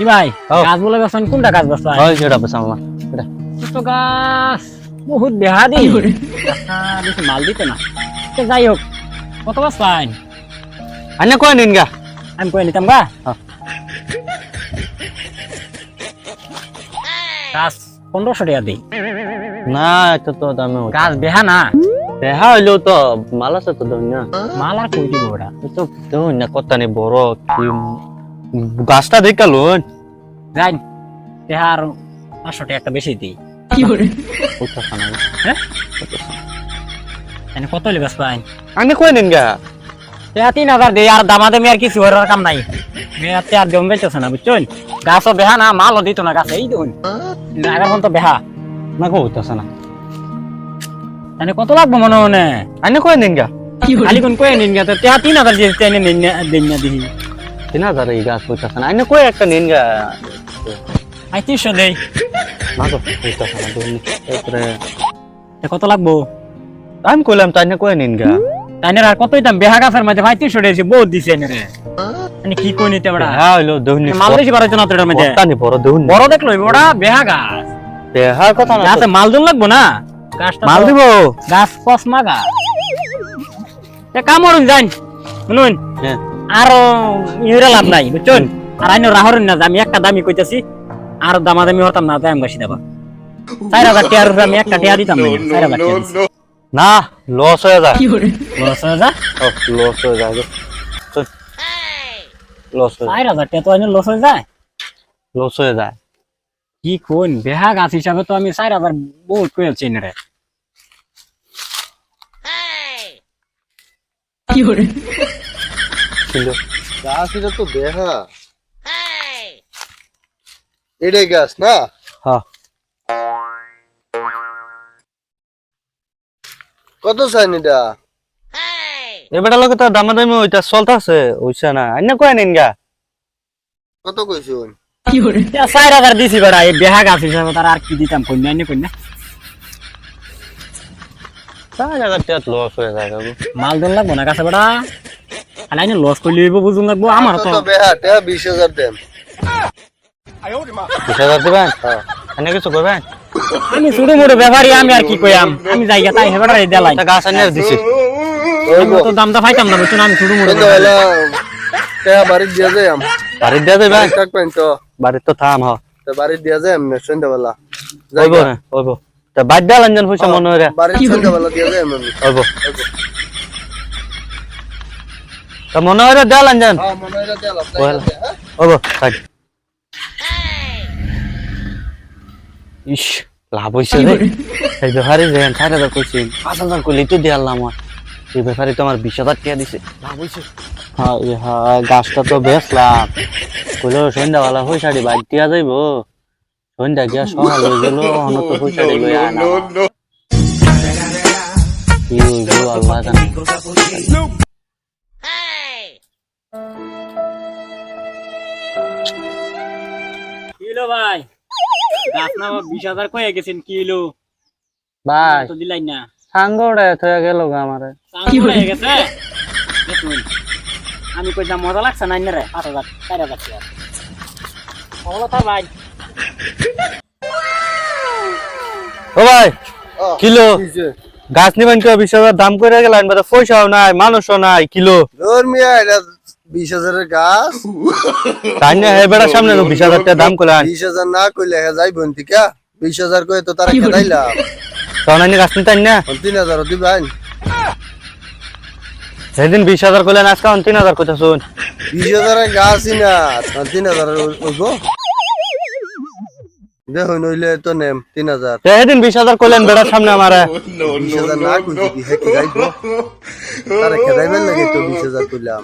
কি ভাই গাছ বলে বেসন কোনটা গাছ বসতো ওই যেটা বেসাম আমার এটা ছোট গাছ বহুত বেহা দি বেশি মাল দিতে না তো যাই হোক কত গাছ পাইন আনে কই নিন গা আমি কই নিতাম গা গাছ 1500 টাকা দিই না এটা তো দামে গাছ বেহা না দেখা হইলো তো মাল আছে তো দই না মাল আর কই দিব ওটা তো দই না কত নে বড় কি গাছটা দেখালুন যাই তেহার 500 টাকা একটা বেশি দিই কি করে কত খানা হ্যাঁ এনে কত লিবাস পাইন আনে কই নিন গা তেহা 3000 দেই আর দামাদামি আর কিছু হওয়ার কাম নাই মেয়াতে আর জম বেচছ না বুঝছেন গাছও বেহা না মালও দিত না গাছ এই দেখুন আগের মন তো বেহা না কো হইতাছে না এনে কত লাগবে মনে মনে আনে কই নিন গা কি করে খালি কোন কই নিন গা তো তেহা 3000 দিয়ে তেনে দিন না দিই 3000 এই গাছ হইতাছে না আনে কই একটা নিন গা আই 300 দেই না তো হইতাছে না দই তারপরে কত লাগবো আমি কইলাম তাই না কই নিন গা তাইনে আর কতই দাম বেহা গাছের মধ্যে ভাই 300 টাকা বহুত দিছে এনে রে মানে কি কই নিতে বড়া হ্যাঁ হইলো দই মাল বেশি করার জন্য তোর মধ্যে কত নি বড় দই বড় দেখলো বড়া বেহা গাছ দেহার কথা না গাছে মাল দিন লাগবো না গাছটা মাল দিব গাছ পসমা গাছ তে কামড়ুন যাই শুনুন হ্যাঁ আর ইউরা লাভ নাই বুঝছেন আর আইনো রাহরেন না আমি একটা দামি কইতাছি আর দামাদামি হতাম না তাই আমি বেশি দেবা 4000 টাকার উপরে আমি একটা টাকা দিতাম না 4000 টাকা দিছি। না লস হয়ে যায় কি করে লস হয়ে যা লস হয়ে যায় লস হয়ে 4000 টাকা তো আইনো লস হয়ে যায় লস হয়ে যায় কি কোন বেহা গাছ হিসাবে তো আমি 4000 বহুত কইছি রে কি করে ছিল গাছ এটা তো দেখা এটাই গাছ না হ্যাঁ কত চাইন এটা এবারে লোকে তো দামাদামি ওইটা চলতেছে ওইসা না আইনা কই নিন গা কত কইছুন কি করে 4000 দিছি বড়া এই বেহা গাছ হিসাবে তার আর কি দিতাম কইনা নি কইনা 4000 টাকা লস হয়ে যায় বাবু মাল দন লাগবো না গাছে বড়া আর আইনো লস কইলে হইব বুঝুন লাগবো আমার তো কত বেহাটা 20000 দেন 20,000 দিবেন আনে কিছু করবেন আমি ছোট মোটো ব্যাপারী আমি আর কি কইয়াম আমি জায়গা তাই হেবাড়া দেলাই তা গাছ আনিয়ে দিছি তো দামটা পাইতাম না বুঝছেন আমি ছোট মোটো সন্ধ্যাবেলা টাকা বাড়ি দিয়া যাই বাড়ি দিয়ে দেবেন থাকবেন তো বাড়ি তো থাম হ তো বাড়ি দিয়া যাই এমনি সন্ধ্যাবেলা হইব না হইব তা বাদ দিয়ে লঞ্জন পয়সা মনে হয় বাড়ি সন্ধ্যাবেলা দিয়া যাই এমনি হইব তা মনে হয় দেয়া লঞ্জন হ্যাঁ মনে হয় দিয়া লাভ হইব থাক ইস লাভ হইছে রে এই ব্যাপারে যে 4000 কইছি 5000 কইলি তো দিয়ে আল্লাহ আমার এই ব্যাপারে তো আমার 20000 টাকা দিছে লাভ হইছে হ্যাঁ হ্যাঁ গাছটা তো বেচলাম কইলো সন্ধ্যাবেলা পয়সাটি বাদ দিয়া যাইব সন্ধ্যা গিয়া সকাল হয়ে গেল অন তো পয়সাটি লই আনা কি হইব আল্লাহ জানে কিলো ভাই গাছ না 20000 কইয়া গেছেন কিলো ভাই তো দিলাই না সাঙ্গড়ে থয়ে গেল গো আমারে কি হয়ে গেছে দেখুন আমি কইতাম মজা লাগছে না রে 5000 4000 টাকা বলো তো ভাই ও ভাই কিলো কিছে গাছ নিবেন কেউ 20000 দাম করে গেলেন বারে পয়সাও নাই মানুষও নাই কিলো ধর মিয়া এটা 20000 এর গাছ তাই না হে বেড়ার সামনে 20000 টাকা দাম করলেন 20000 না কইলে হে যাইব ন্তিকা 20000 কই তো তারা খেদাইলা তখন আমি গাছ নিতেন না 3000 দিবেন সেদিন 20000 করলেন আজকে 3000 কথা শুন 20000 এর গাছই না 3000 ওগো দেখো নইলে তো নেম 3000 সেদিন 20000 করলেন বেড়ার সামনে আমারে 20000 না কইছি কি হে কি যাইব তারা খেদাইবেন লাগে তো 20000 কইলাম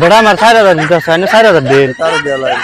বেড়া আমার 4000 দিতে চাই না 4000 দিন তারা দেলাই